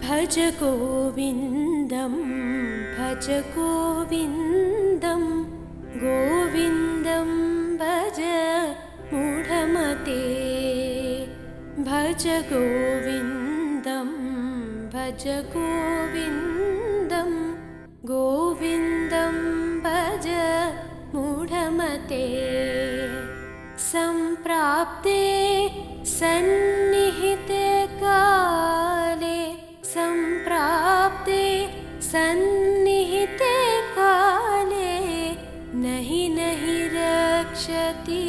भज गोविन्दं भज गोविन्दं गोविन्दं भज मूढमते भज गोविन्दं भज गोविन्दं गोविन्दं भज मूढमते सम्प्राप्ते सन्निहिते काले सम्प्राप्ते सन्निहिते काले नहि नहि रक्षति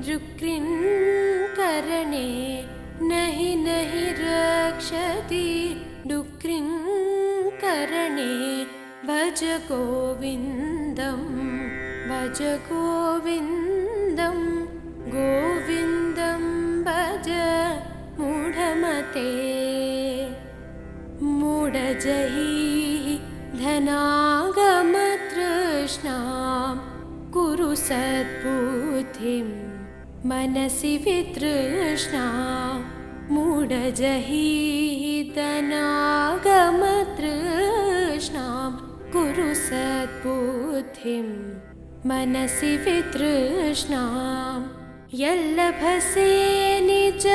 डुक्रिङ्करणे नहि नहि रक्षति डुक्रिङ्करणे भज गोविन्दं भज गोविन्दं गोविन्दं भज मूढमते मूढजहि धनागमतृष्णां कुरु सद्बुद्धिं मनसि वितृष्णां मूढजहि धनागमतृष्णां कुरु सद्बुद्धिं मनसि वितृष्णां यल्लभसे निज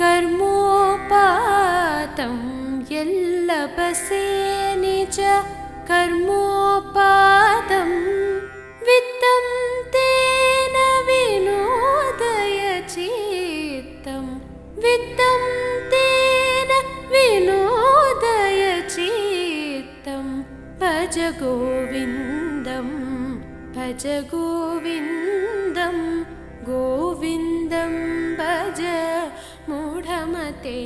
कर्मोपातं यल्लभसे निज कर्मोपातं वित्तं तेन विनोदय चित्तं वित्तं तेन विनोदय चित्तं भज गोविन्दं भज गोविन्दं गोविन्दं भज मूढमते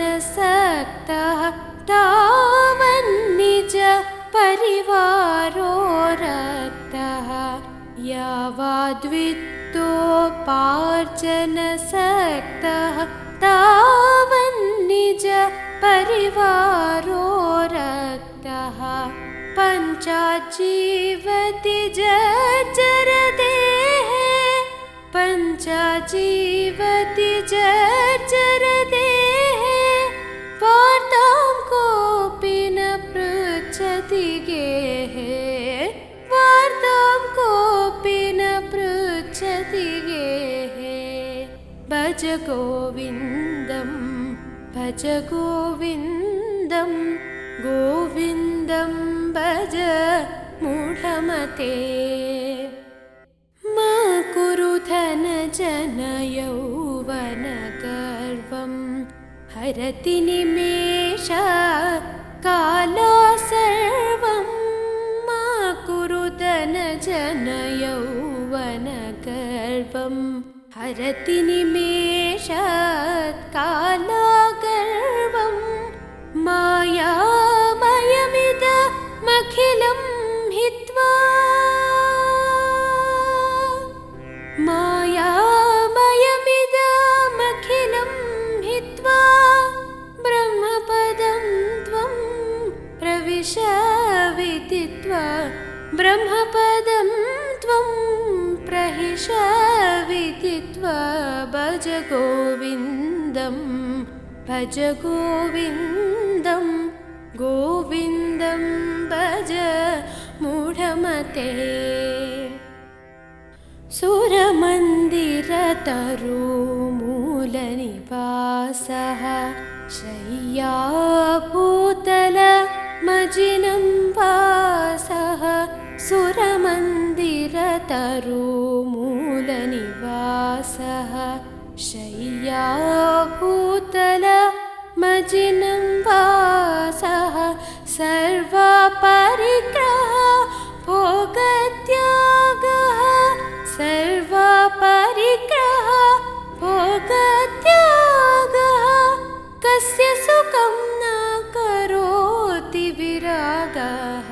यावद्वित्तोपार्जनसक्तः तावन्निज परिवारो रक्तः यावद्वित्तोपार्जनसक्तः तावन्निज परिवारो रक्तः पञ्चाजीवति जर्जरदेः पञ्चाजीवति जर्जरदेः वार्तां कोऽपि न पृच्छति गेः वार्तां कोऽपि न पृच्छति गेः भज गोविन्दं भज गोविन्दं गोविन्दं भज मूढमते मा कुरु धनजनयौवनगर्वं हरति निमेषात् कालात् सर्वं मा कुरु धनजनयौवनगर्वं हरति निमेषात् कालात् गर्वं मायामयमिदमखिलं हित्वा मायामयमिदमखिलं हित्वा ब्रह्मपदं त्वं प्रविश विदित्वा ब्रह्मपदं त्वं प्रहिष विदित्वा भज गोविन्दं भज गोविन्दं गोविन्दं भज मूढमते सुरमन्दिरतरुमूलनिवासः शय्याभूतलमजिनं वासः सुरमन्दिरतरुमूलनिवासः शय्याभूतलमजिनं वासः सर्वपरिग्रह भोगत्यागः सर्वपरिग्रह भोगत्यागः कस्य सुखं न करोति विरागः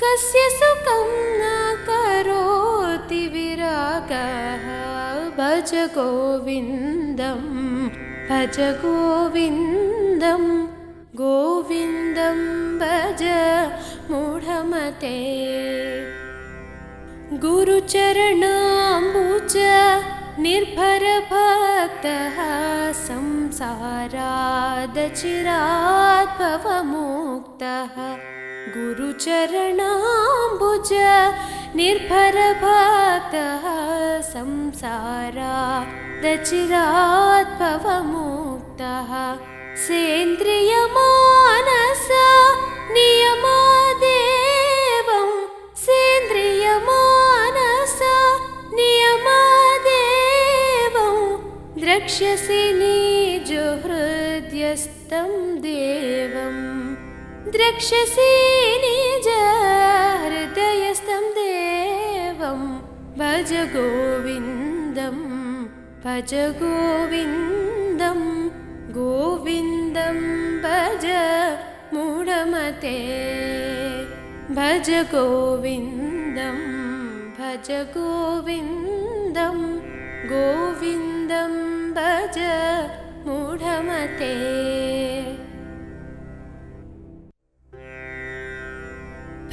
कस्य सुखं न करोति विरागः भज गोविन्दं भज गोविन्दं गोविन्दं भज मूढमते गुरुचरणाम्बुज निर्भरभक्तः संसारादचिरात् भवमुक्तः गुरुचरणाम्बुज निर्भरभक्तः संसारादचिरात् भवमुक्तः सेन्द्रियमानस नियमादेवं सेन्द्रियमानस नियमादेवं द्रक्ष्यसि निजहृदयस्थं देवं द्रक्ष्यसि निजहृदयस्थं देवं भज गोविन्दं भज गोविन्दं गोविन्दं भज मूढमते भज गोविन्दं भज गोविन्दं गोविन्दं भज मूढमते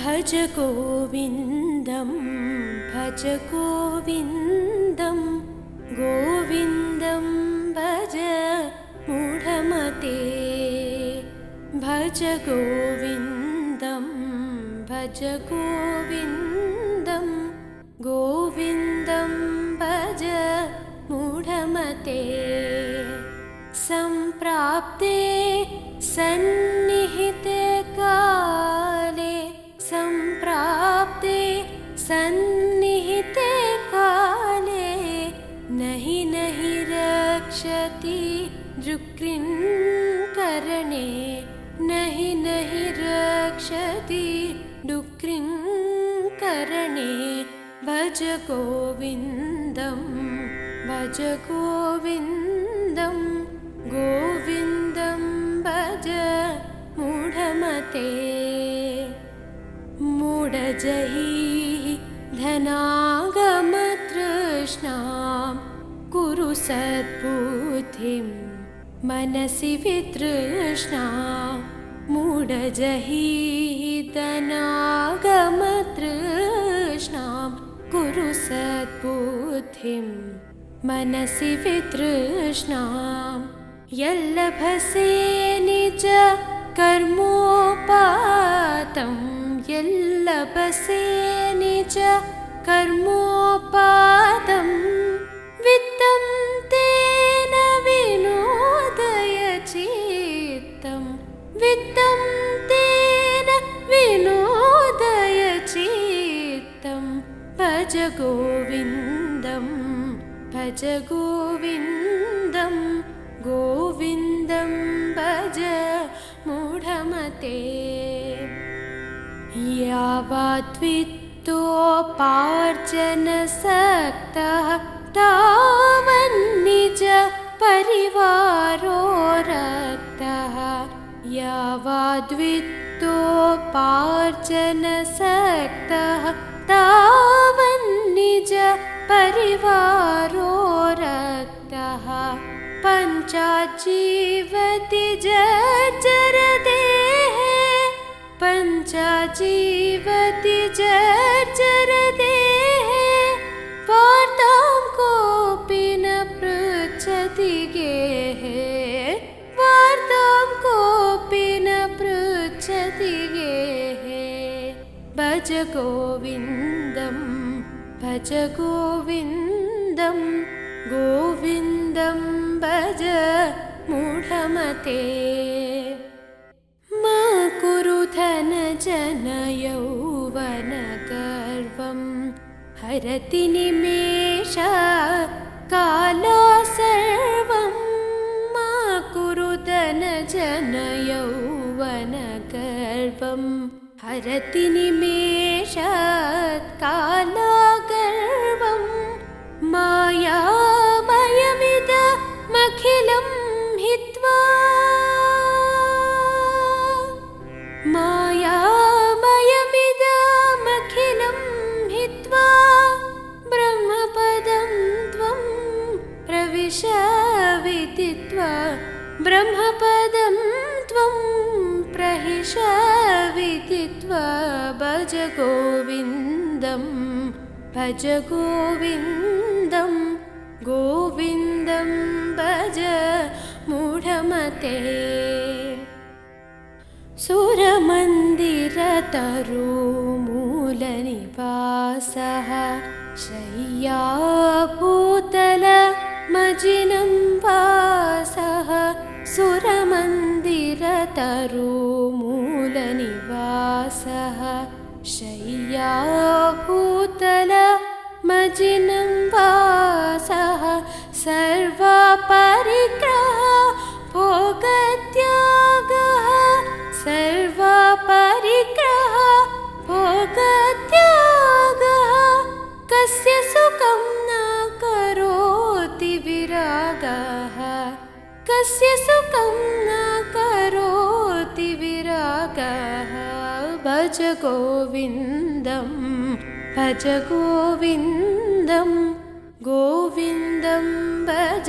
भज गोविन्दं भज गोविन्दं गोविन्दं भज मूढमते भज गोविन्दं भज गोविन्दं गोविन्दं भज मूढमते सम्प्राप्ते सन्निहिते काले सम्प्राप्ते सन्निहिते काले नहि नहि रक्षति डुक्रिङ्करणे नहि नहि रक्षति डुक्रिङ्करणे भज गोविन्दं भज गोविन्दं गोविन्दं भज मूढमते मूढजहि धनागमतृष्णां कुरु सद्बुद्धिं मनसि वितृष्णां मूढजहि धनागमतृष्णां कुरु सद्बुद्धिं मनसि वितृष्णां यल्लभसे निज कर्मोपातं यल्लभसे निज कर्मोपातं वित्तं तेन विनोदय चित्तं वित्तं तेन विनोदय चित्तं भज गोविन्दं भज गोविन्दं गोविन्दं भज मूढमते यावद्वित्तोपार्जनसक्तः तावन्निज परिवारो रक्तः यावद्वित्तोपार्जनसक्तः तावन्निज परिवारो रक्तः पञ्चाजीवति जर्जरदेः पञ्चाजीवति जर्जरदेः वार्तां कोऽपि न पृच्छति गेः वार्तां कोऽपि न पृच्छति गेः भज गोविन्दं भज गोविन्दं गोविन्दं भज मूढमते मा कुरु धनजनयौवनगर्वं हरति निमेष काला सर्वं मा कुरु धनजनयौवनगर्वं हरति निमेषात् कालागर्वं मायामयमिदमखिलं हित्वा मायामयमिदमखिलं हित्वा ब्रह्मपदं त्वं प्रविश विदित्वा ब्रह्मपदं त्वं प्रहिष विदित्वा भज गोविन्दं भज गोविन्दं तरुमूलनिवासः शय्याभूतलमजिनं वासः सुरमन्दिरतरुमूलनिवासः शय्याभूतलमजिनं वासः सर्वपरिग्रह भोगत्यागः सर्वपरिग्रह भोगत्यागः कस्य सुखं न करोति विरागः कस्य सुखं न करोति विरागः भज गोविन्दं भज गोविन्दं गोविन्दं भज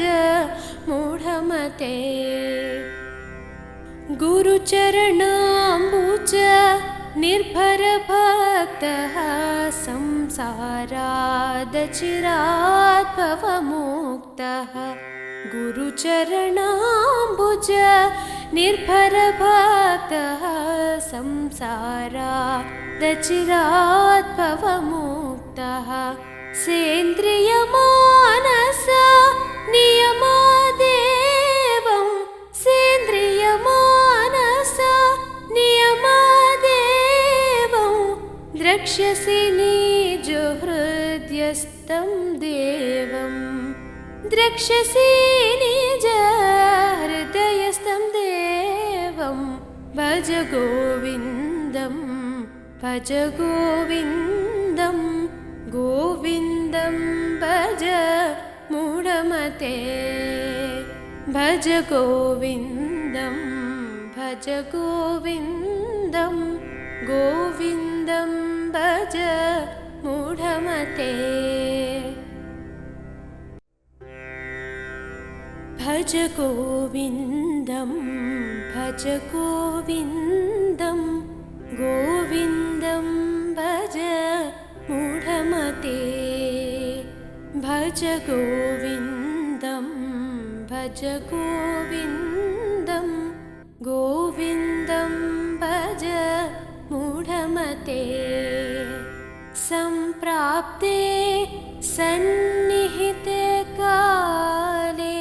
मूढमते गुरुचरणाम्बुज निर्भरभक्तः संसारादचिरात् भवमुक्तः गुरुचरणाम्बुज निर्भरभक्तः संसारादचिरात् भवमुक्तः सेन्द्रियमानस नियमादेवं सेन्द्रियमानस नियमादेवं द्रक्ष्यसि निजहृदयस्थं देवं द्रक्ष्यसि निजहृदयस्थं देवं भज गोविन्दं भज गोविन्दं गोविन्दं भज मूढमते भज गोविन्दं भज गोविन्दं गोविन्दं भज मूढमते भज गोविन्दं भज गोविन्दं गोविन्दं भज मूढमते भज गोविन्दं भज गोविन्दं गोविन्दं भज मूढमते सम्प्राप्ते सन्निहिते काले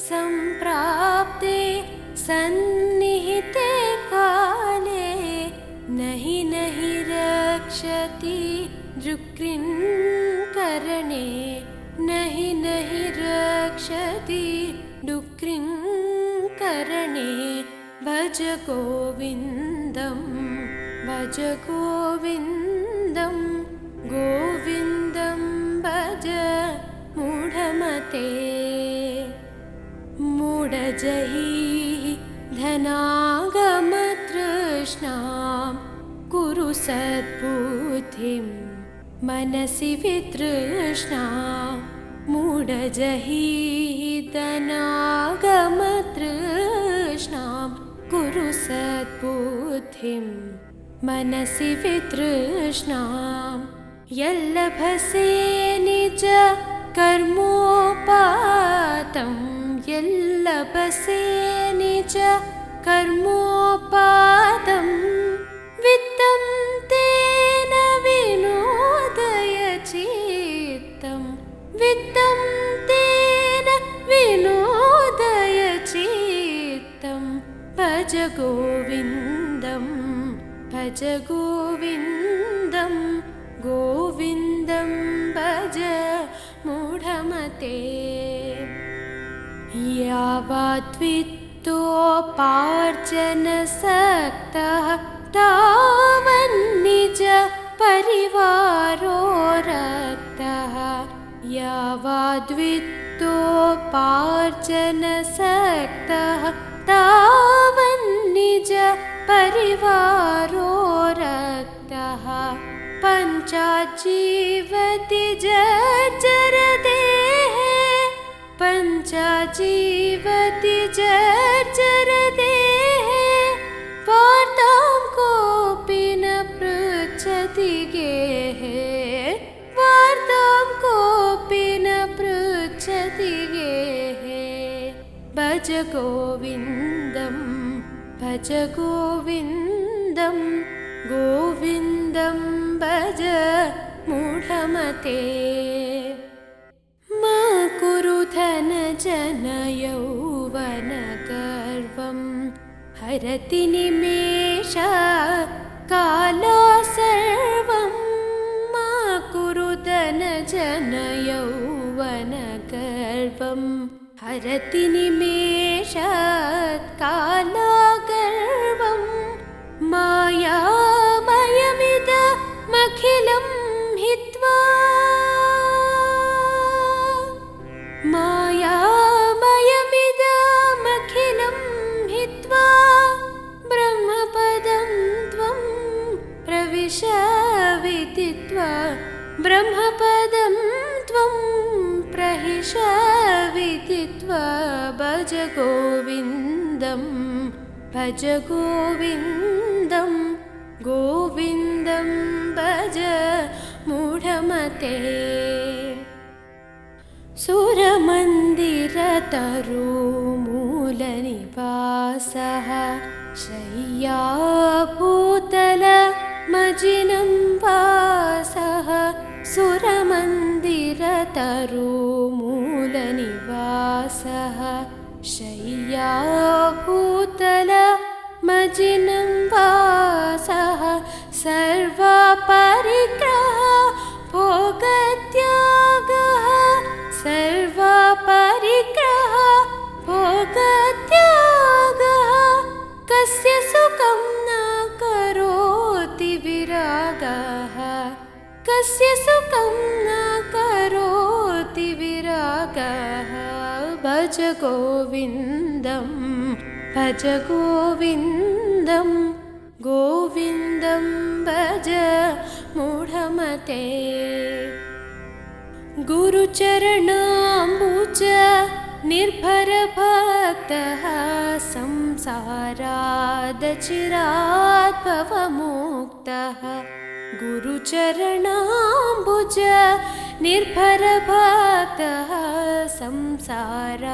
सम्प्राप्ते सन्निहिते काले नहि नहि रक्षति डुक्रिङ्करणे नहि नहि रक्षति डुक्रिङ्करणे भज गोविन्दं भज गोविन्दं गोविन्दं भज मूढमते मूढजहि धनागमतृष्णां कुरु सद्बुद्धिं मनसि वितृष्णां मूढजहि धनागमतृष्णां कुरु सद्बुद्धिं मनसि वितृष्णां यल्लभसे निज कर्मोपातं यल्लभसे निज कर्मोपातं वित्तं तेन विनोदय चित्तं वित्तं तेन विनोदय चित्तं भज गोविन्दं भज गोविन्दं गोविन्दं भज मूढमते यावद्वित्तोपार्जनसक्तः तावन्निज परिवारो रक्तः यावद्वित्तोपार्जनसक्तः तावन्निज परिवारो रक्तः पञ्चाजीवति जर्जरदेः पञ्चाजीवति जर्जरदेः वार्तां कोऽपि न पृच्छति गेः वार्तां कोऽपि न पृच्छति गेः भज गोविन्दं भज गोविन्दं गोविन्दं भज मूढमते मा कुरु धनजनयौवनगर्वं हरति निमेषात् कालात् सर्वं मा कुरु धनजनयौवनगर्वं हरति निमेषात् कालात् गर्वं मायामयमिदमखिलं हित्वा मायामयमिदमखिलं हित्वा ब्रह्मपदं त्वं प्रविश विदित्वा ब्रह्मपदं त्वं प्रहिष विदित्वा भज गोविन्दं भज गोविन्दं गोविन्दं भज मूढमते सुरमन्दिरतरुमूलनिवासः शय्याभूतलमजिनं वासः सुरमन्दिरतरुमूलनिवासः शय्याभूतलमजिनं वासः सर्वपरिग्रह भोगत्यागः सर्वपरिग्रह भोगत्यागः कस्य सुखं न करोति विरागः कस्य सुखं न करोति विरागः भज गोविन्दं भज गोविन्दं गोविन्दं भज मूढमते गुरुचरणाम्बुज निर्भरभक्तः संसारादचिरात् भवमुक्तः गुरुचरणाम्बुज निर्भरभक्तः संसारादचिरात्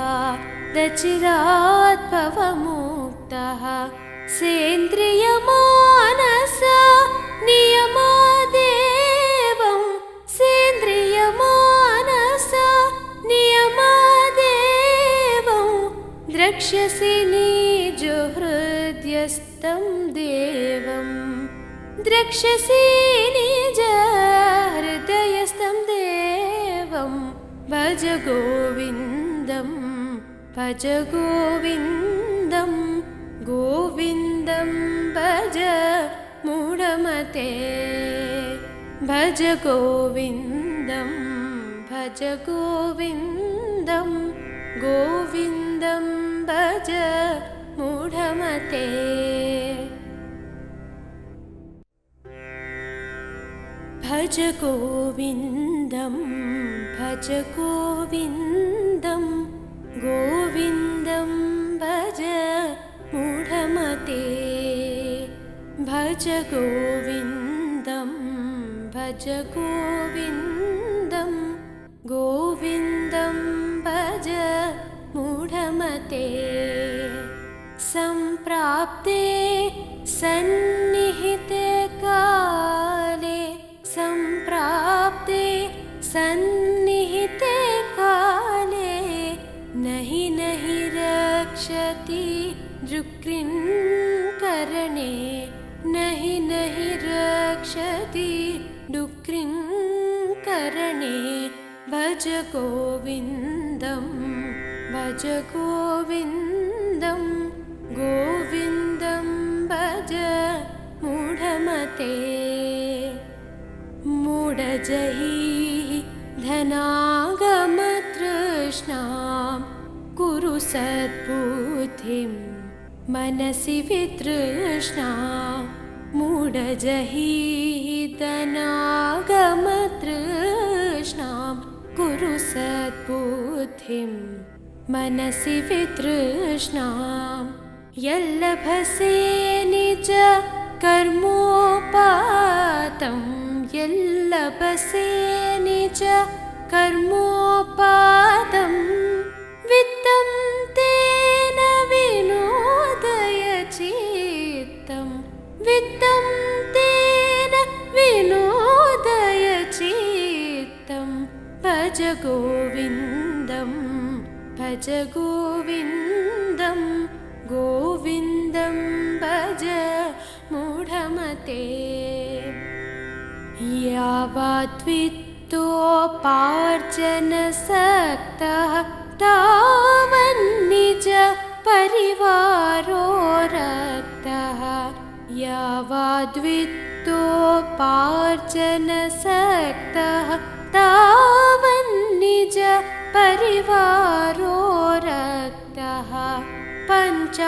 भवमुक्तः सेन्द्रियमानस नियमादेवं सेन्द्रियमानस नियमादेवं द्रक्ष्यसि निजहृदयस्थं देवं द्रक्ष्यसि निजहृदयस्थं देवं भज गोविन्दं भज गोविन्दं गोविन्दं भज मूढमते भज गोविन्दं भज गोविन्दं गोविन्दं भज मूढमते भज गोविन्दं भज गोविन्दं गोविन्दं भज मूढमते भज गोविन्दं भज गोविन्दं गोविन्दं भज मूढमते सम्प्राप्ते सन्निहिते काले सम्प्राप्ते सन्निहिते काले नहि नहि रक्षति डुक्रिङ्करणे नहि नहि रक्षति डुक्रिङ्करणे भज गोविन्दं भज गोविन्दं गोविन्दं भज मूढमते मूढजहि धनागमतृष्णां कुरु सद्बुद्धिं मनसि वितृष्णां मूढजहि धनागमतृष्णां कुरु सद्बुद्धिं मनसि वितृष्णां यल्लभसे निज कर्मोपातं यल्लभसे निज कर्मोपातं वित्तं तेन विनोदय चित्तं वित्तं ते गोविन्दं भज गोविन्दं गोविन्दं भज मूढमते यावद्वित्तोपार्जनसक्तः तावन्निज परिवारो रक्तः यावद्वित्तोपार्जनसक्तः तावन्निज परिवारो रक्तः पञ्चाजीवति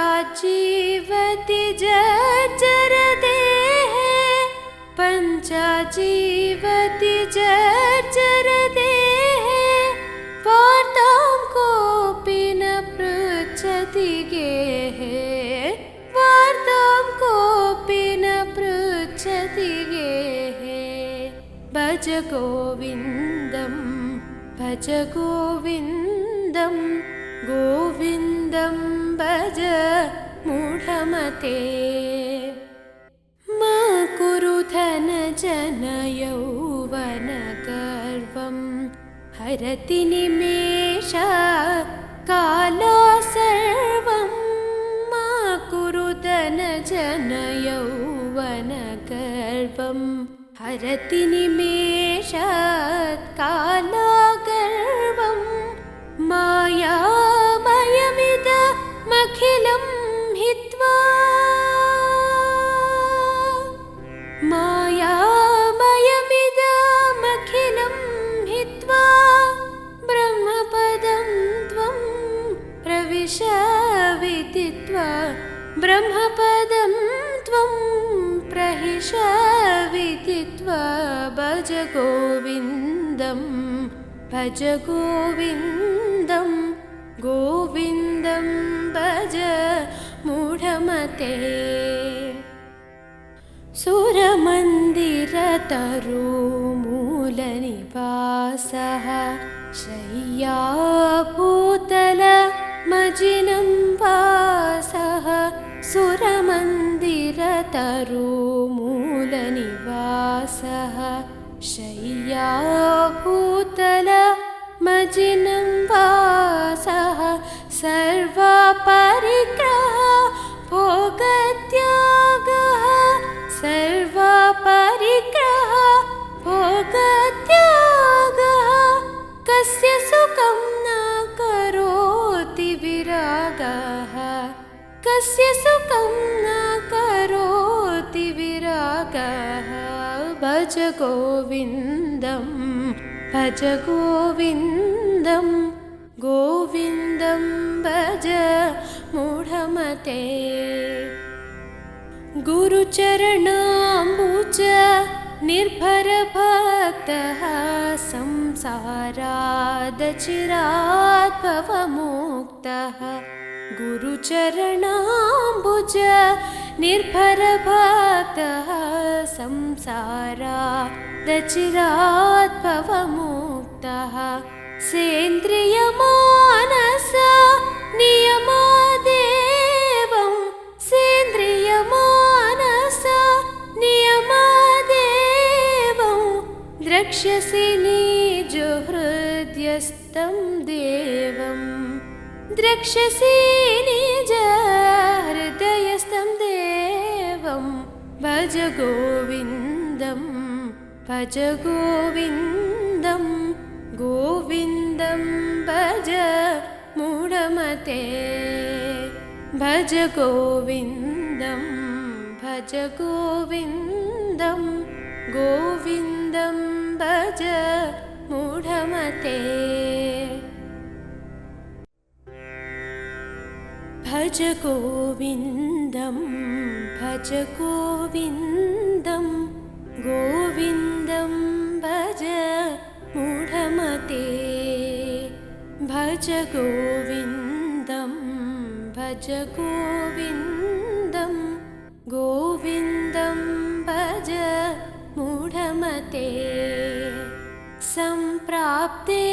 जर्जरदेः पञ्चाजीवति जर्जरदेः वार्तां कोऽपि न पृच्छति गेः वार्तां कोऽपि न पृच्छति गेः भज गोविन्दं भज गोविन्दं गोविन्दं भज मूढमते मा कुरु धनजनयौवनगर्वं हरति निमेषात् कालात् सर्वं मा कुरु धनजनयौवनगर्वं हरति निमेषात् कालात् गर्वं मायामयमिदमखिलं हित्वा मायामयमिदमखिलं हित्वा ब्रह्मपदं त्वं प्रविश विदित्वा ब्रह्मपदं त्वं प्रहिष विदित्वा भज गोविन्दं भज गोविन्दं गोविन्दं भज मूढमते सुरमन्दिरतरुमूलनिवासः शय्याभूतलमजिनं वासः सुरमन्दिरतरुमूलनिवासः शय्याभूतलमजिनं वासः सर्वपरिग्रह भोगत्यागः सर्वपरिग्रह भोगत्यागः कस्य सुखं न करोति विरागः कस्य सुखं न करोति विरागः भज गोविन्दं भज गोविन्दं गोविन्दं भज मूढमते गुरुचरणाम्बुज निर्भरभक्तः संसारादचिरात् भवमुक्तः गुरुचरणाम्बुज निर्भरभक्तः संसारादचिरात् भवमुक्तः सेन्द्रियमानस नियमादेवं सेन्द्रियमानस नियमादेवं द्रक्ष्यसि निजहृदयस्थं देवं द्रक्ष्यसि निजहृदयस्थं देवं भज गोविन्दं भज गोविन्दं गोविन्दं भज मूढमते भज गोविन्दं भज गोविन्दं गोविन्दं भज मूढमते भज गोविन्दं भज गोविन्दं गोविन्दं भज मूढमते भज गोविन्दं भज गोविन्दं गोविन्दं भज मूढमते सम्प्राप्ते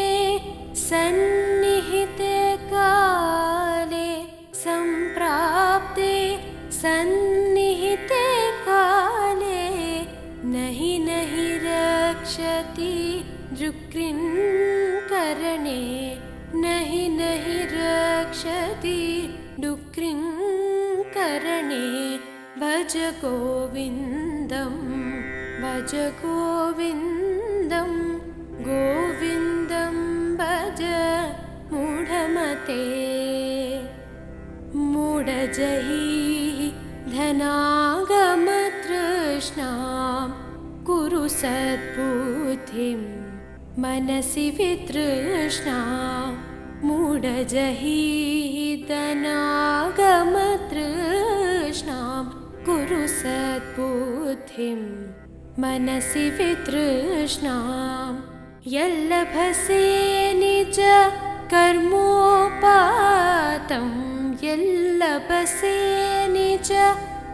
सन्निहिते काले सम्प्राप्ते सन्निहिते काले नहि नहि रक्षति दृक्कृन् करणे नहि नहि रक्षति डुक्रिं करणे भज गोविन्दं भज गोविन्दं गोविन्दं भज मूढमते मूढजहि धनागमतृष्णां कुरु सद्बुद्धिं मनसि वितृष्णा मूढजहि धनागमतृष्णां कुरु सद्बुद्धिं मनसि वितृष्णां यल्लभसे निज कर्मोपातं यल्लभसे निज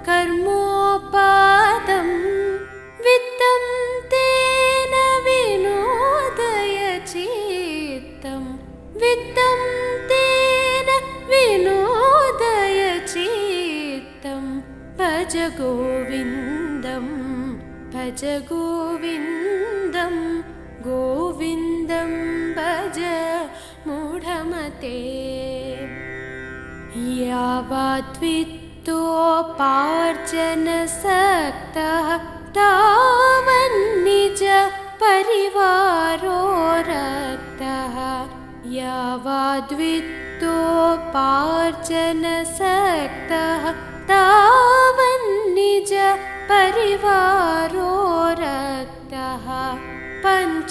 कर्मोपातं वित्तं तेन विनोदय चित्तं वित्तं तेन विनोदय चित्तं भज गोविन्दं भज गोविन्दं गोविन्दं भज मूढमते यावद्वित्तोपार्जनसक्तः तावन्निज परिवारो रक्तः यावद्वित्तोपार्जनसक्तः तावन्निज परिवारो रक्तः पञ्चाजीवति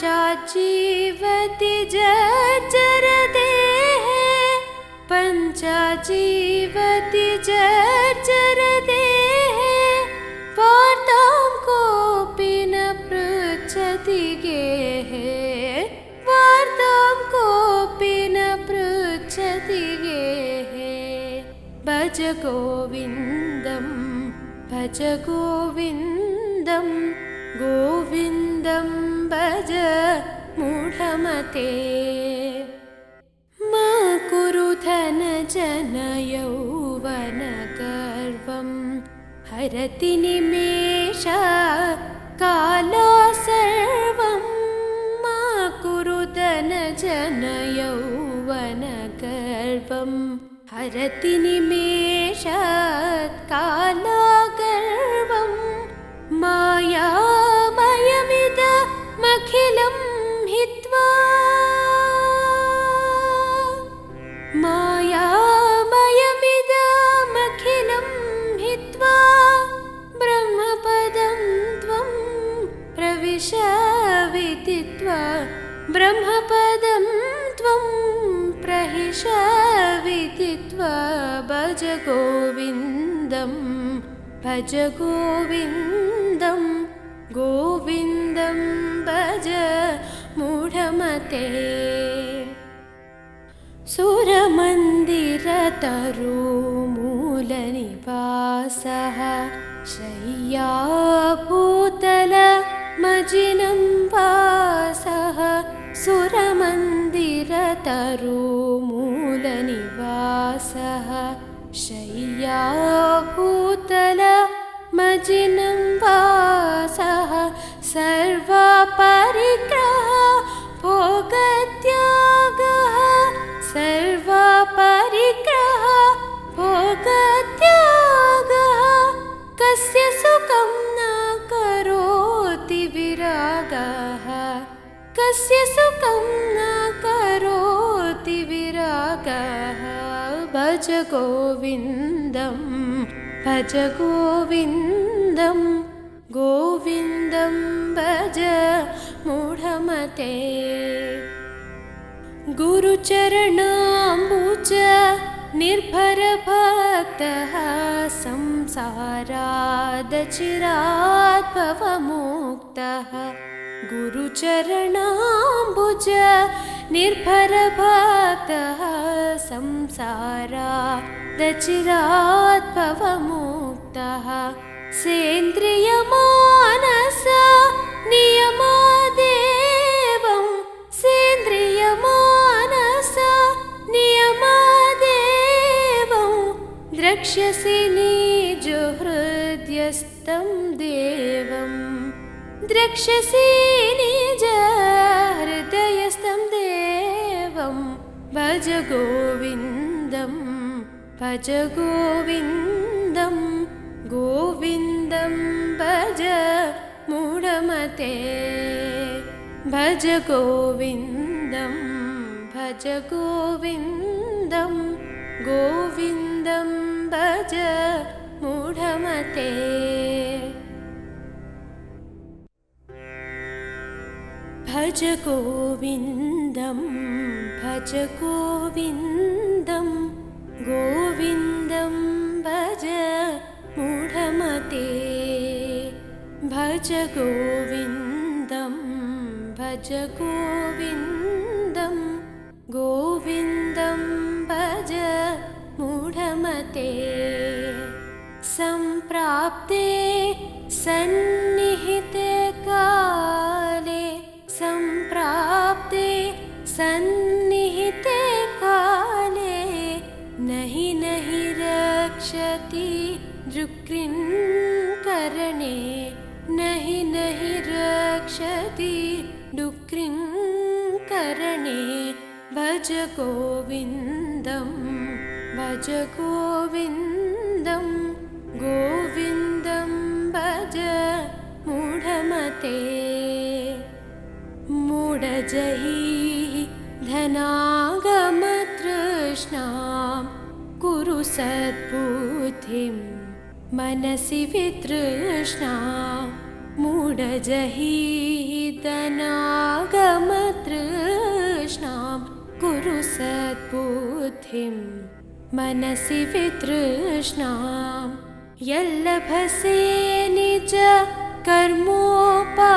जर्जरदेः पञ्चाजीवति जर्जरदेः वार्तां कोऽपि न पृच्छति गेः वार्तां कोऽपि न पृच्छति गेः भज गोविन्दं भज गोविन्दं गोविन्दं भज मूढमते मा कुरु धनजनयौवनगर्वं हरति निमेषात् कालात् सर्वं मा कुरु धनजनयौवनगर्वं हरति निमेषात् कालात् गर्वं मायामयमिदमखिलं हित्वा मायामयमिदमखिलं हित्वा ब्रह्मपदं त्वं प्रविश विदित्वा ब्रह्मपदं त्वं प्रहिष विदित्वा भज गोविन्दं भज गोविन्दं गोविन्दं भज मूढमते सुरमन्दिरतरुमूलनिवासः शय्याभूतलमजिनं वासः सुरमन्दिरतरुमूलनिवासः शय्याभूतलमजिनं वासः सर्वपरिग्रह भोगत्यागः सर्वपरिग्रह भोगत्यागः कस्य सुखं न करोति विरागः कस्य सुखं न करोति विरागः भज गोविन्दं भज गोविन्दं गोविन्दं भज मूढमते गुरुचरणाम्बुज निर्भरभक्तः संसारादचिरात् भवमुक्तः गुरुचरणाम्बुज निर्भरभक्तः संसारादचिरात् भवमुक्तः सेन्द्रियमानस नियमादेवं सेन्द्रियमानस नियमादेवं द्रक्ष्यसि निजहृदयस्थं देवं द्रक्ष्यसि निजहृदयस्थं देवं देवं भज गोविन्दं भज गोविन्दं गोविन्दं भज मूढमते भज गोविन्दं भज गोविन्दं गोविन्दं भज मूढमते भज गोविन्दं भज गोविन्दं गोविन्दं भज मूढमते भज गोविन्दं भज गोविन्दं गोविन्दं भज मूढमते सम्प्राप्ते सन्निहिते काले सम्प्राप्ते सन्निहिते काले नहि नहि रक्षति डुक्रिङ्करणे नहि नहि रक्षति डुक्रिङ्करणे भज गोविन्दं भज गोविन्दं गोविन्दं भज मूढमते मूढजहि धनागमतृष्णां कुरु सद्बुद्धिं मनसि वितृष्णां मूढजहि धनागमतृष्णां कुरु सद्बुद्धिं मनसि वितृष्णां यल्लभसे निज कर्मोपातं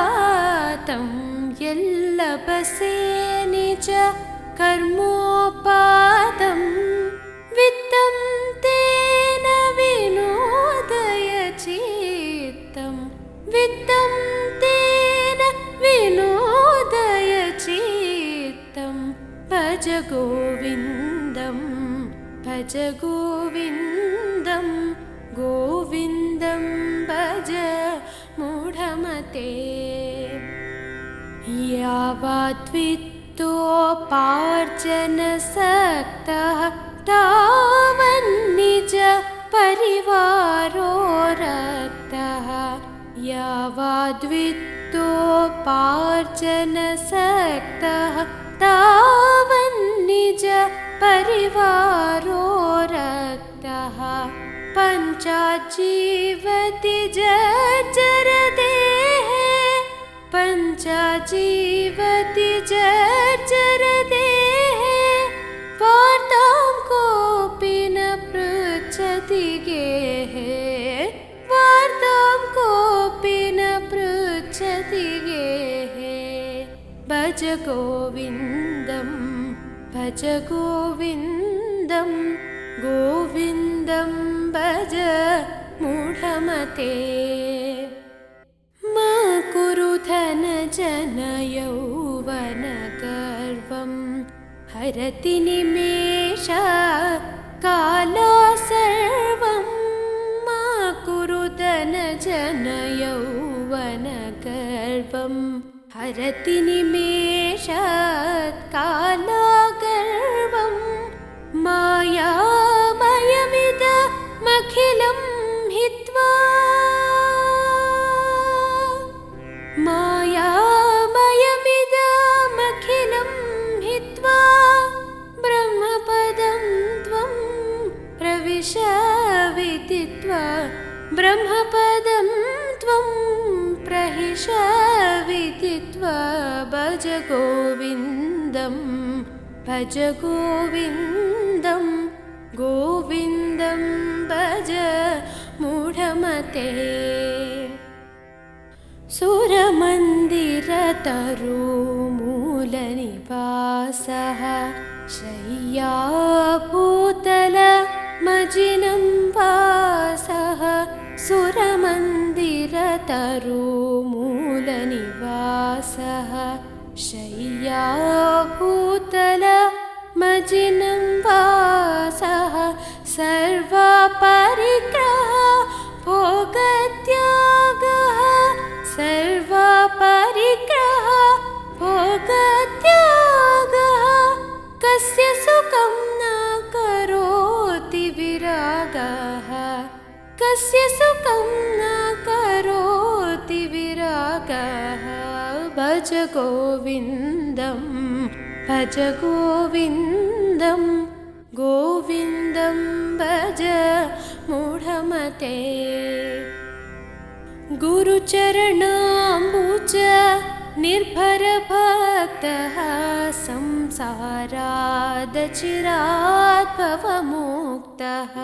यल्लभसे निज कर्मोपातं वित्तं तेन विनोदय चित्तं वित्तं तेन विनोदय चित्तं भज गोविन्दं भज गोविन्दं गोविन्दं भज मूढमते यावद्वित्तोपार्जनसक्तः तावन्निज परिवारो रक्तः यावद्वित्तोपार्जनसक्तः तावन्निज परिवारो रक्तः पञ्चाजीवति जर्जरदेः पञ्चाजीवति जर्जरदेः वार्तां कोऽपि न पृच्छति गेः वार्तां कोऽपि न पृच्छति गेः भज गोविन्दं भज गोविन्दं गोविन्दं भज मूढमते मा कुरु धनजनयौवनगर्वं हरति निमेषात् कालात् सर्वं मा कुरु धनजनयौवनगर्वं हरति निमेषात् कालात् गर्वं मायामयमिदमखिलं हित्वा मायामयमिदमखिलं हित्वा ब्रह्मपदं त्वं प्रविश विदित्वा ब्रह्मपदं त्वं प्रहिष विदित्वा भज गोविन्दं भज गोविन्दं गोविन्दं भज मूढमते सुरमन्दिरतरुमूलनिवासः शय्याभूतलमजिनं वासः सुरमन्दिरतरुमूलनिवासः शय्याभूतलमजिनं वासः सर्वपरिग्रह भोगत्यागः सर्वपरिग्रह भोगत्यागः कस्य सुखं न करोति विरागः कस्य सुखं न करोति विरागः भज गोविन्दं भज गोविन्दं गोविन्दं भज मूढमते गुरुचरणाम्बुज निर्भरभक्तः संसारादचिरात् भवमुक्तः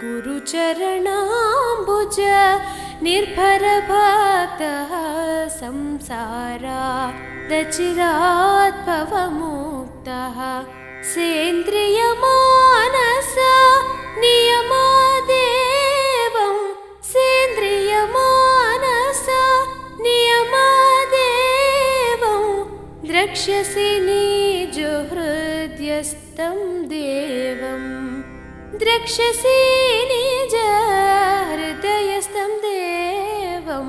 गुरुचरणाम्बुज निर्भरभक्तः संसारादचिरात् भवमुक्तः सेन्द्रियमानस नियमादेवं सेन्द्रियमानस नियमादेवं द्रक्ष्यसि निजहृदयस्थं देवं द्रक्ष्यसि निजहृदयस्थं देवं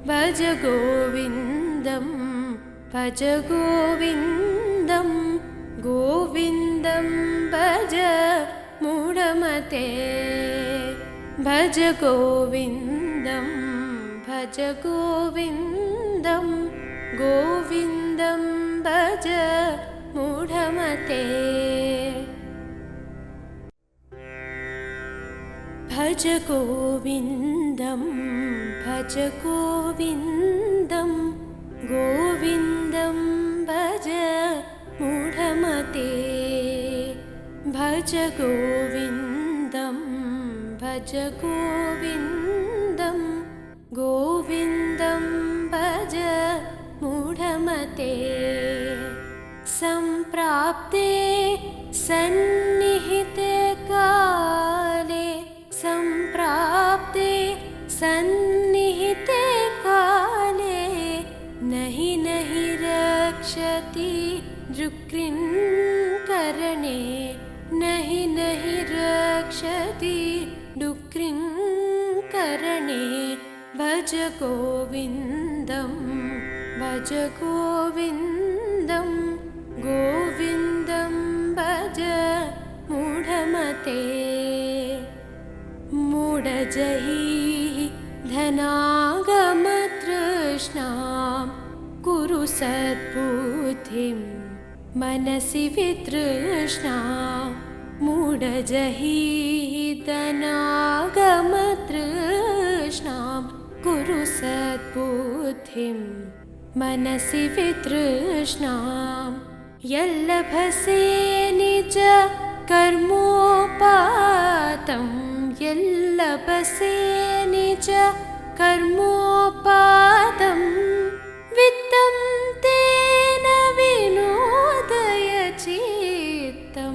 भज गोविन्दं भज गोविन्दं गोविन्दं भज मूढमते भज गोविन्दं भज गोविन्दं गोविन्दं भज मूढमते भज गोविन्दं भज गोविन्दं गोविन्दं भज मूढमते भज गोविन्दं भज गोविन्दं गोविन्दं भज मूढमते सम्प्राप्ते सन्निहिते काले सम्प्राप्ते सन्निहिते काले नहि नहि रक्षति डुक्रिङ्करणे नहि नहि रक्षति डुक्रिङ्करणे भज गोविन्दं भज गोविन्दं गोविन्दं भज मूढमते मूढजहि धनागमतृष्णां कुरु सद्बुद्धिं मनसि वितृष्णां मूढजहि धनागमतृष्णां कुरु सद्बुद्धिं मनसि वितृष्णां यल्लभसे निज कर्मोपातं यल्लभसे निज कर्मोपातं वित्तं तेन विनोदय चित्तं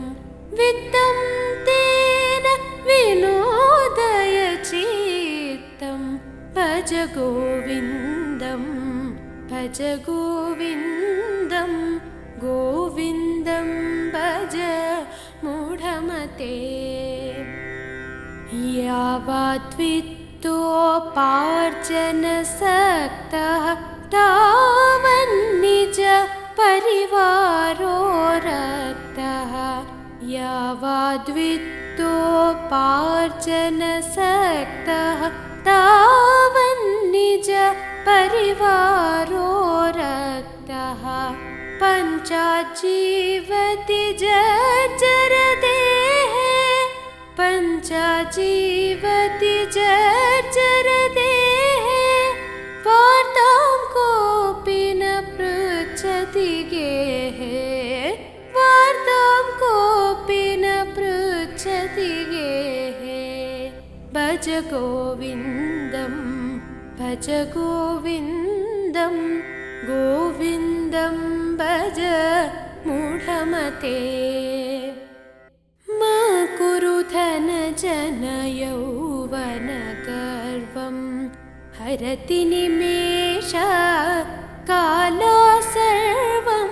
वित्तं तेन विनोदय चित्तं भज गोविन्दं भज गोविन्दं गोविन्दं भज मूढमते यावद्वित्तोपार्जनसक्तः तावन्निज परिवारो रक्तः यावद्वित्तोपार्जनसक्तः तावन्निज परिवारो रक्तः पञ्चाजीवति जर्जरदेः पञ्चाजीवति जर्जरदेः वार्तां कोऽपि न पृच्छति गेः वार्तां कोऽपि न पृच्छति गेः भज गोविन्दं भज गोविन्दं गोविन्दं भज मूढमते मा कुरु धनजनयौवनगर्वं हरति निमेषात् कालात् सर्वं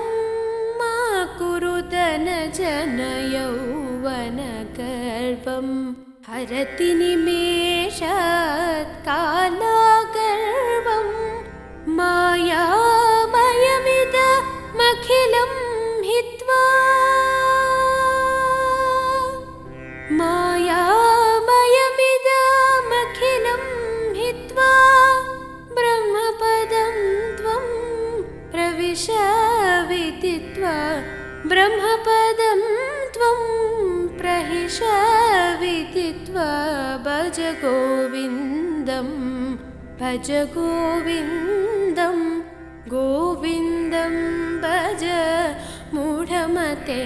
मा कुरु धनजनयौवनगर्वं हरति निमेषात् कालागर्वं मायामयमिदमखिलं हित्वा ब्रह्मपदं त्वं प्रहिष विदित्वा भज गोविन्दं भज गोविन्दं गोविन्दं भज मूढमते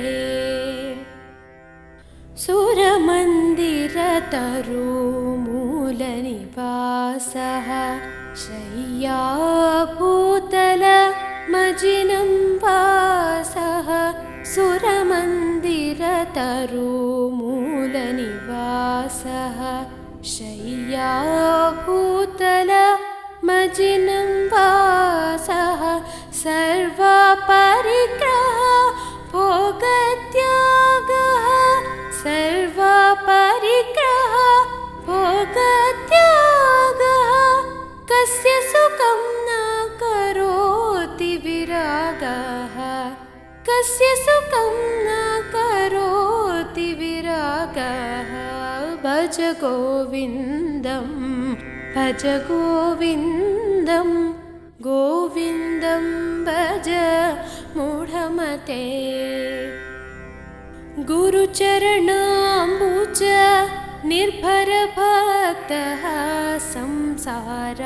सुरमन्दिरतरुमूलनिवासः शय्याभूतलमजिनं वासः सुरमन्दिरतरुमूलनिवासः शय्याभूतलमजिनं वासः सर्वपरिग्रह भोगत्यागः सर्वपरिग्रह भोगत्यागः कस्य सुखं न करोति विरागः कस्य सुखं न करोति विरागः भज गोविन्दं भज गोविन्दं गोविन्दं भज मूढमते गुरुचरणाम्बुज निर्भरभक्तः संसारादचिरात्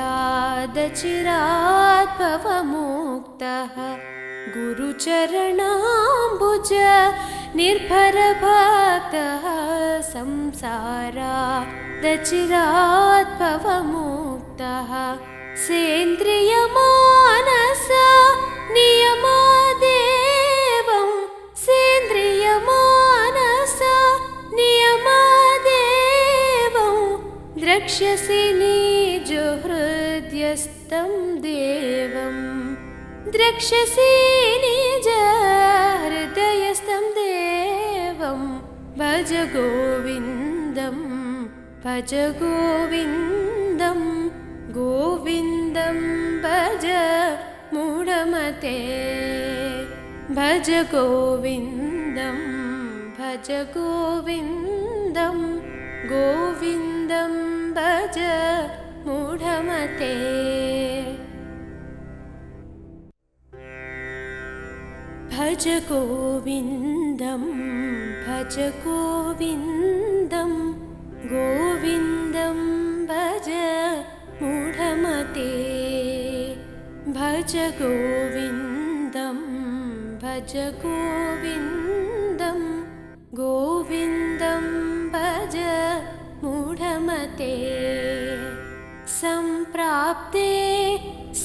भवमुक्तः गुरुचरणाम्बुज निर्भरभक्तः संसारादचिरात् भवमुक्तः सेन्द्रियमानस नियमादेवं सेन्द्रियमानस नियमादेवं द्रक्ष्यसि निजहृदयस्थं देवं द्रक्ष्यसि निजहृदयस्थं देवं भज गोविन्दं भज गोविन्दं गोविन्दं भज मूढमते भज गोविन्दं भज गोविन्दं गोविन्दं भज मूढमते भज गोविन्दं भज गोविन्दं गोविन्दं भज मूढमते भज गोविन्दं भज गोविन्दं गोविन्दं भज मूढमते सम्प्राप्ते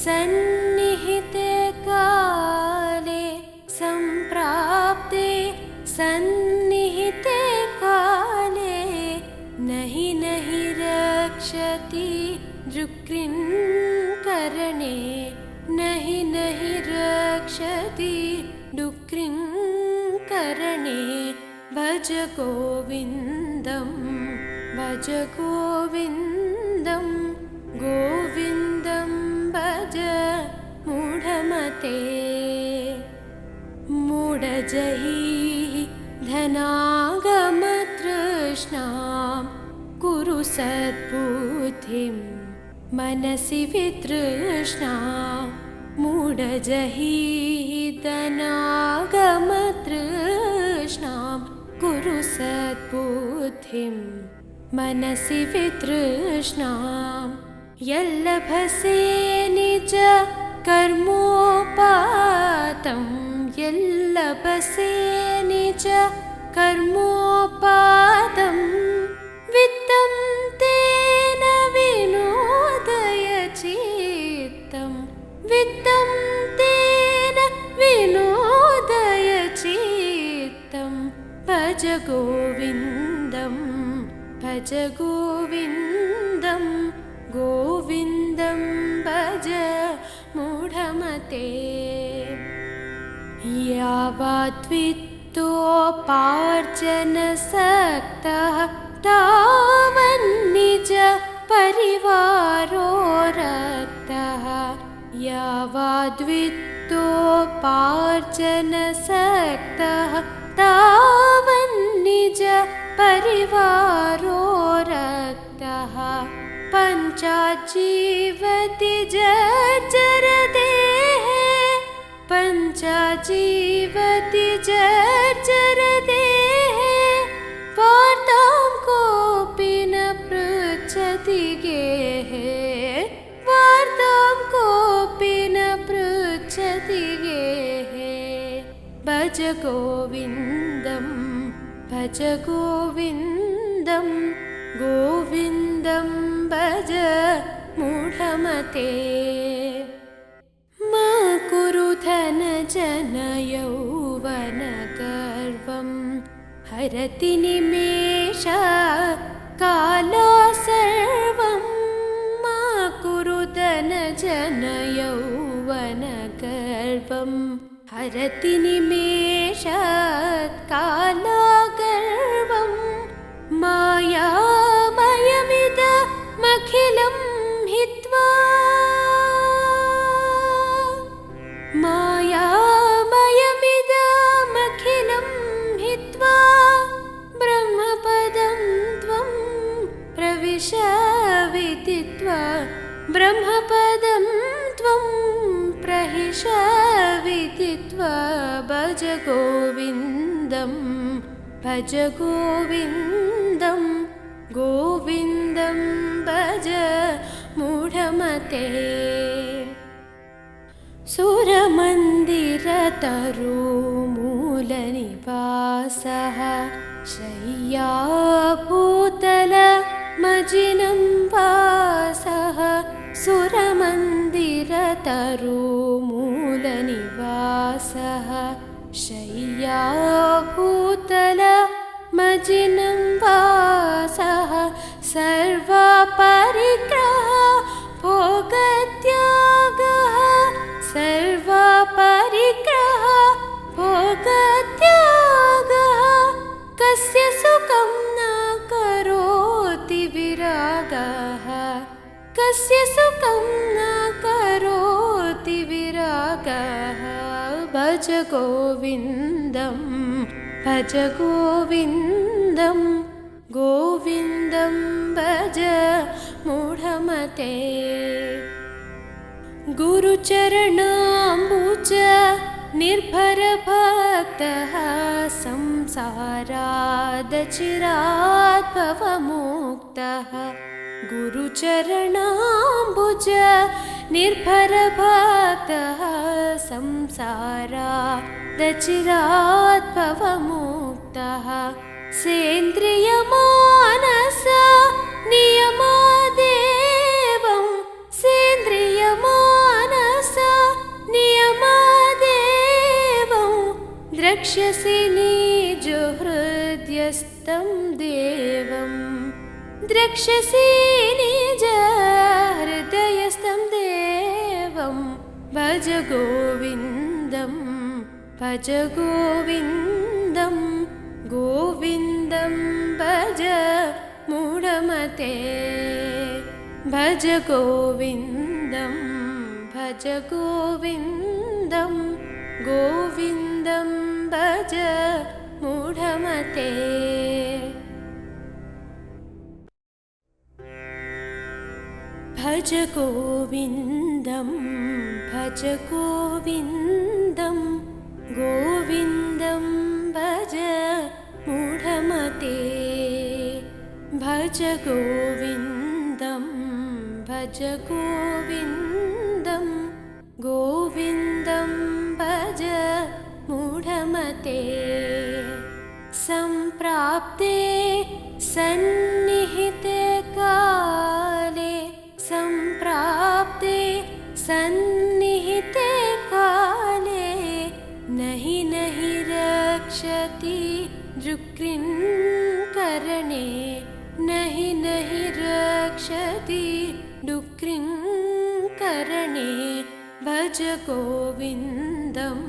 सन्निहिते काले सम्प्राप्ते सन्निहिते काले नहि नहि रक्षति डुक्रिङ्करणे नहि नहि रक्षति डुक्रिङ्करणे भज गोविन्दं भज गोविन्दं गोविन्दं भज मूढमते मूढजहि धनागमतृष्णां कुरु सद्बुद्धिं मनसि वितृष्णां मूढजहि धनागमतृष्णां कुरु सद्बुद्धिं मनसि वितृष्णां यल्लभसे निज कर्मोपातं यल्लभसे निज कर्मोपातं वित्तं तेन विनोदय चित्तं वित्तं तेन विनोदय चित्तं भज गोविन्दं भज गोविन्दं गोविन्दं भज मूढमते यावद्वित्तोपार्जनसक्तः तावन्निज परिवारो रक्तः यावद्वित्तोपार्जनसक्तः तावन्निज परिवारो रक्तः पञ्चाजीवति जर्जरदेहे पञ्चाजीवति गोविन्दं भज गोविन्दं गोविन्दं भज मूढमते मा कुरु धनजनयौवनगर्वं हरति निमेषकाला सर्वं मा कुरु धनजनयौवनगर्वं हरति निमेषकाला गर्वं मायामयमिदमखिलं हित्वा मायामयमिदमखिलं हित्वा ब्रह्मपदं त्वं प्रविश विदित्वा ब्रह्मपदं त्वं प्रहिष विदित्वा भज गोविन्दं भज गोविन्दं गोविन्दं भज मूढमते सुरमन्दिरतरुमूलनिवासः शय्याभूतलमजिनं वासः सुरमन्दिरतरुमूलनिवासः शय्याभूतलमजिनं वासः सर्वपरिग्रह भोगत्यागः सर्वपरिग्रह भोगत्यागः कस्य सुखं न करोति विरागः कस्य सुखं न करोति विरागः भज गोविन्दं भज गोविन्दं गोविन्दं भज मूढमते गुरुचरणाम्बुज निर्भरभक्तः संसारादचिरात् भवमुक्तः गुरुचरणाम्बुज निर्भरभक्तः संसारादचिरात् भवमुक्तः सेन्द्रियमानस नियमादेवं सेन्द्रियमानस नियमादेवं द्रक्ष्यसि निजहृदयस्थं देवं द्रक्ष्यसि निजहृदयस्थं देवं भज गोविन्दं भज गोविन्दं गोविन्दं भज मूढमते भज गोविन्दं भज गोविन्दं गोविन्दं भज मूढमते भज गोविन्दं भज गोविन्दं गोविन्दं भज मूढमते भज गोविन्दं भज गोविन्दं गोविन्दं भज मूढमते सम्प्राप्ते सन्निहिते काले सम्प्राप्ते सन्निहिते काले नहि नहि रक्षति डुक्रिङ्करणे नहि नहि रक्षति डुक्रिङ्करणे भज गोविन्दं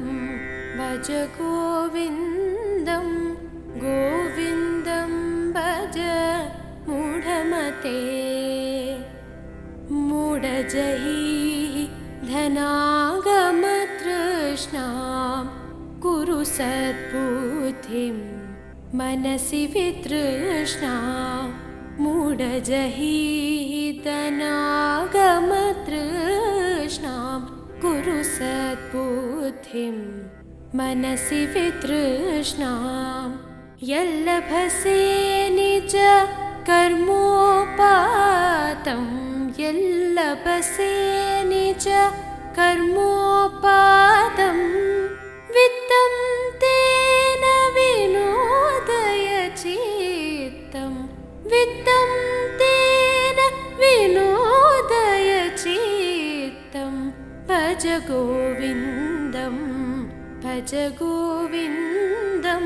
भज गोविन्दं गोविन्दं भज मूढमते मूढजहि धनागमतृष्णां कुरु सद्बुद्धिं मनसि वितृष्णां मूढजहि धनागमतृष्णां कुरु सद्बुद्धिं मनसि वितृष्णां यल्लभसे निज कर्मोपातं यल्लभसे निज कर्मोपातं वित्तं ते चित्तं तेन विनोदयचित्तं भज गोविन्दं भज गोविन्दं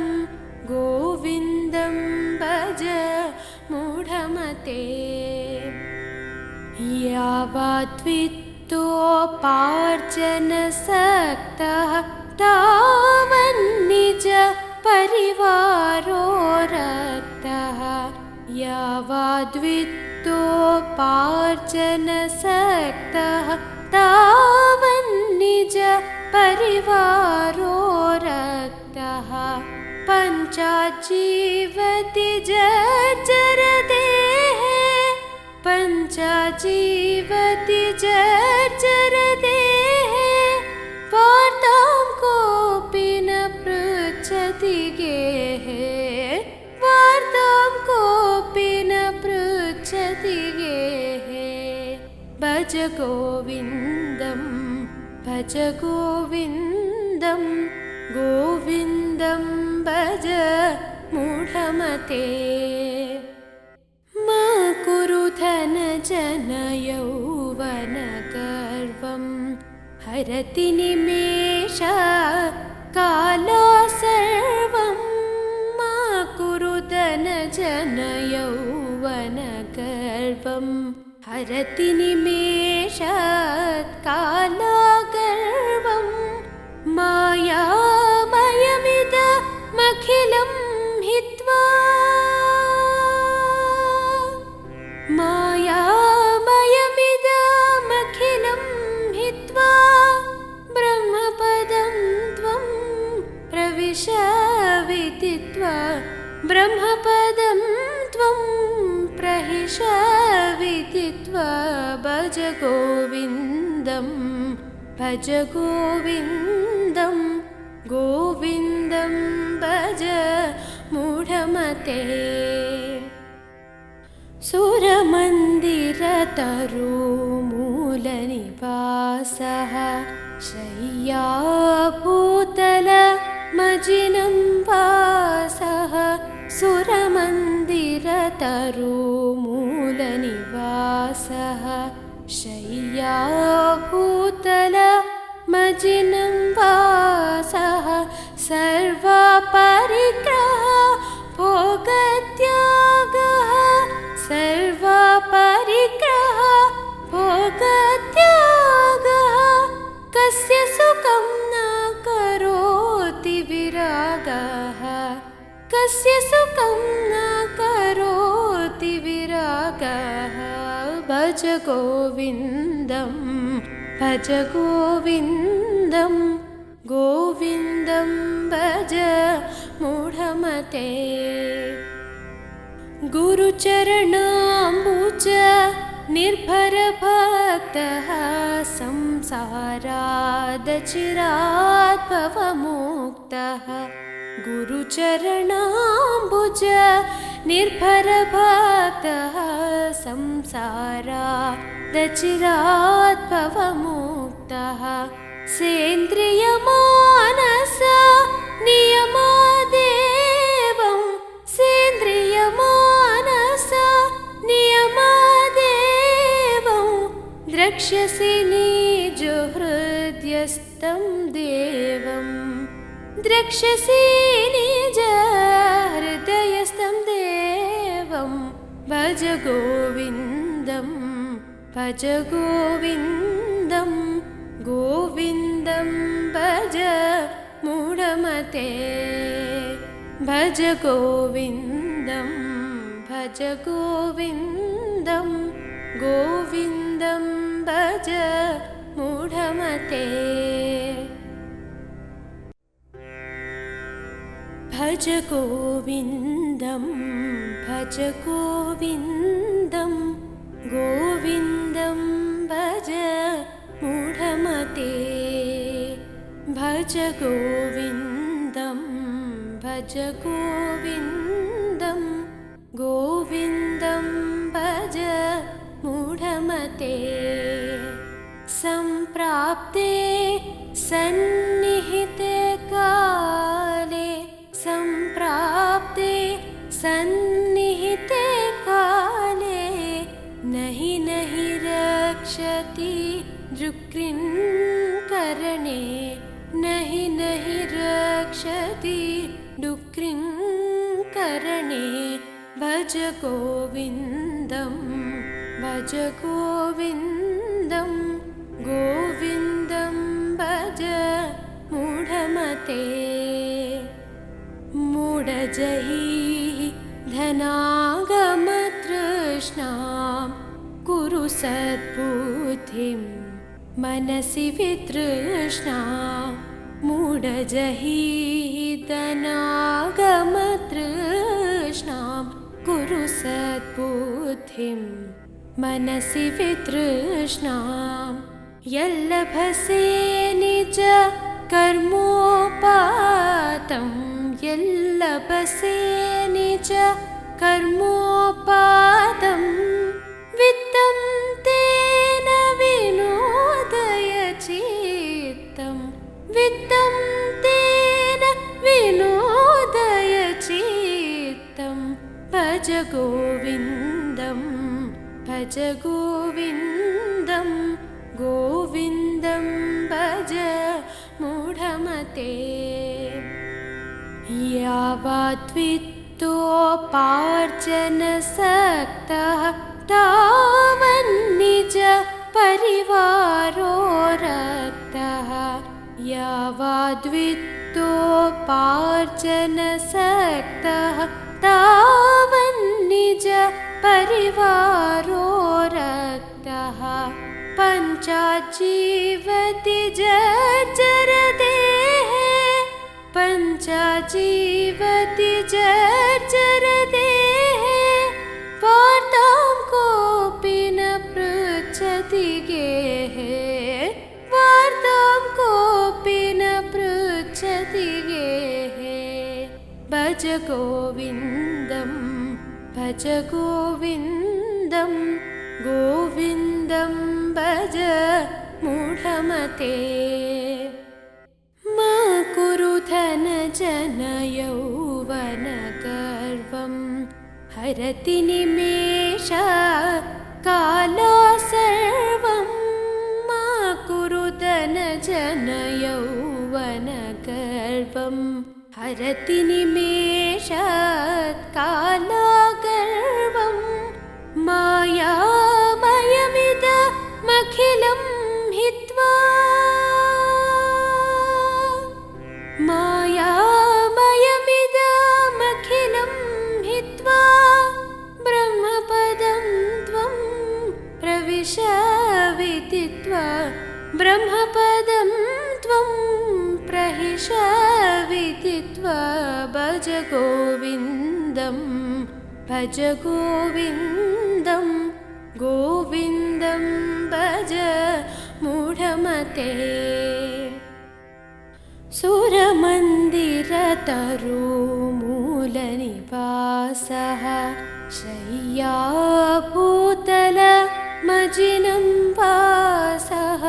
गोविन्दं भज मूढमते यावद्वित्तोपार्जनसक्तः तावन्निज परिवारो रक्तः यावद्वित्तोपार्जनसक्तः तावन्निज परिवारो रक्तः पञ्चाजीवति जर्जरदेः पञ्चाजीवति जर्जरदेः वार्तां कोऽपि न पृच्छति गेः वार्तां कोऽपि न पृच्छति गेः भज गोविन्दं भज गोविन्दं गोविन्दं भज मूढमते मा कुरु धनजनयौवनगर्वं हरति निमेषात् कालात् सर्वं मा कुरु धनजनयौवनगर्वं हरति निमेषात् कालात् गर्वं मायामयमिदमखिलं हित्वा मायामयमिदमखिलं हित्वा ब्रह्मपदं त्वं प्रविश विदित्वा ब्रह्मपदं त्वं प्रहिष विदित्वा भज गोविन्दं भज गोविन्दं गोविन्दं भज मूढमते सुरमन्दिरतरुमूलनिवासः शय्याभूतलमजिनं वासः सुरमन्दिरतरुमूलनिवासः शय्याभूतलमजिनं वासः सर्वपरिग्रह भोगत्यागः सर्वपरिग्रह भोगत्यागः कस्य सुखं न करोति विरागः कस्य सुखं न करोति विरागः भज गोविन्दं भज गोविन्दं गोविन्दं भज मूढमते गुरुचरणाम्बुज निर्भरभक्तः संसारादचिरात् भवमुक्तः गुरुचरणाम्बुज निर्भरभक्तः संसारादचिरात् भवमुक्तः सेन्द्रियमानस नियमादेवं सेन्द्रियमानस नियमादेवं द्रक्ष्यसि निजहृदयस्थं देवं द्रक्ष्यसि निजहृदयस्थं देवं भज गोविन्दं भज गोविन्दं गोविन्दं भज मूढमते भज गोविन्दं भज गोविन्दं गोविन्दं भज मूढमते भज गोविन्दं भज गोविन्दं गोविन्दं भज मूढमते भज गोविन्दं भज गोविन्दं गोविन्दं भज मूढमते सम्प्राप्ते सन्निहिते काले सम्प्राप्ते सन्निहिते काले करणे नहि नहि रक्षति करणे भज गोविन्दं गोविन्दं भज मूढमते मूढजहि धनागमतृष्णां कुरु सद्बुद्धिं मनसि वितृष्णा मूढजहि धनागमतृष्णां कुरु सद्बुद्धिं मनसि वितृष्णां यल्लभसे निज कर्मोपातं यल्लभसे निज कर्मोपातं वित्तं तेन विनोदय चित्तं वित्तं तेन विनोदय चित्तं भज गोविन्दं गोविन्दं भज मूढमते यावद्वित्तोपार्जनसक्तः तावन्निज परिवारो रक्तः यावद्वित्तोपार्जनसक्तः तावन्निज परिवारो रक्तः पञ्चाजीवति जर्जरदेः पञ्चाजीवति जर्जरदेः वार्तां कोऽपि न पृच्छति गेः वार्तां कोऽपि न पृच्छति गेः भज गोविन्दं गोविन्दं भज मूढमते मा कुरु धनजनयौवनगर्वं हरति निमेषात् कालात् सर्वं मा कुरु धनजनयौवनगर्वं हरति निमेषात् कालात् गर्वं मायामयमिदमखिलं हित्वा मायामयमिदमखिलं हित्वा ब्रह्मपदं त्वं प्रविश विदित्वा ब्रह्मपदं त्वं प्रहिष विदित्वा भज गोविन्दं गोविन्दं भज मूढमते सुरमन्दिरतरुमूलनिवासः शय्याभूतलमजिनं वासः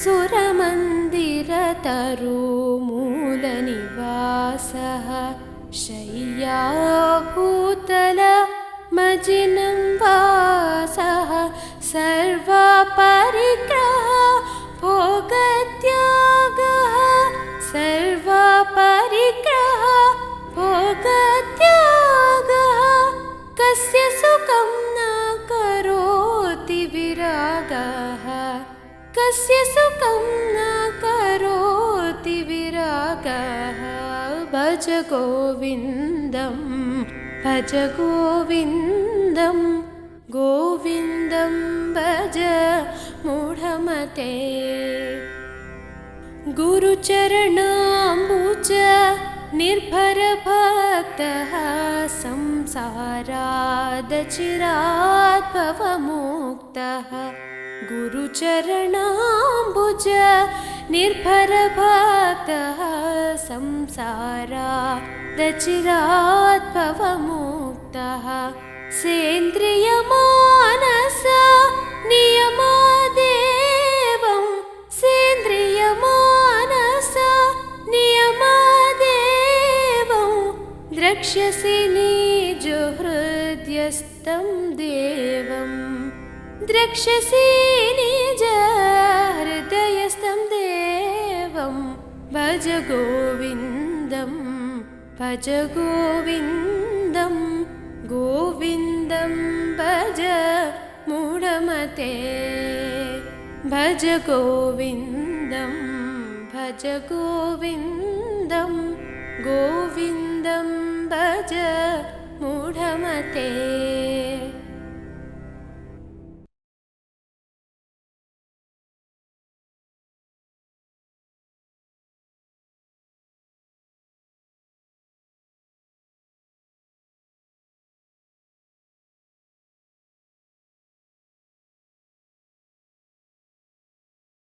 सुरमन्दिरतरुमूलनिवासः शय्याभूतलमजिनं वासः सर्वपरिग्रह भोगत्यागः सर्वपरिग्रह भोगत्यागः कस्य सुखं न करोति विरागः कस्य सुखं न करोति विरागः भज गोविन्दं गोविन्दं भज मूढमते गुरुचरणाम्बुज निर्भरभक्तः संसारादचिरात् भवमुक्तः गुरुचरणाम्बुज निर्भरभक्तः संसारादचिरात् भवमुक्तः सेन्द्रियमानस नियमादेवं सेन्द्रियमानस नियमादेवं द्रक्ष्यसि निजहृदयस्थं देवं द्रक्ष्यसि निजहृदयस्थं देवं भज गोविन्दं भज गोविन्दं गोविन्दं भज मूढमते भज गोविन्दं भज गोविन्दं गोविन्दं भज मूढमते।